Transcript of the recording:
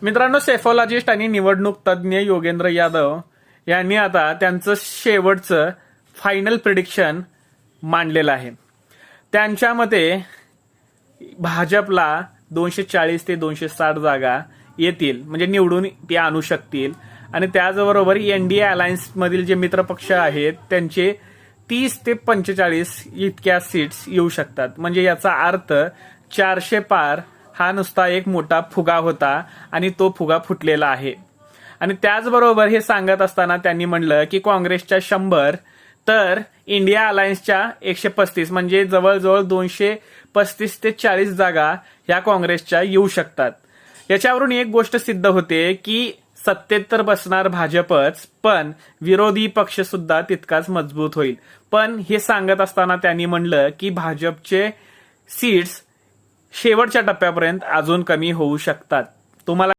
मित्रांनो, सेफॉलॉजिस्ट आणि निवडणूक तज्ज्ञ योगेंद्र यादव यांनी आता त्यांचं शेवटचं फायनल प्रिडिक्शन मांडलेलं आहे. त्यांच्या मते भाजपला 240 ते 260 जागा येतील, म्हणजे निवडून ते आणू शकतील. आणि त्याचबरोबर एनडीए अलायन्स मधील जे मित्रपक्ष आहेत त्यांचे 30 ते 45 इतक्या सीट्स येऊ शकतात. म्हणजे याचा अर्थ 400 पार हा नुसता एक मोठा फुगा होता आणि तो फुगा फुटलेला आहे. आणि त्याचबरोबर हे सांगत असताना त्यांनी म्हणलं की काँग्रेसच्या 100 तर इंडिया अलायन्सच्या 135 म्हणजे जवळजवळ 235 ते 40 जागा ह्या काँग्रेसच्या येऊ शकतात. याच्यावरून एक गोष्ट सिद्ध होते की सत्तेत तर बसणार भाजपच, पण विरोधी पक्ष सुद्धा तितकाच मजबूत होईल. पण हे सांगत असताना त्यांनी म्हणलं की भाजपचे सीट्स शेवटच्या टप्प्यापर्यंत अजून कमी होऊ शकतात. तुम्हाला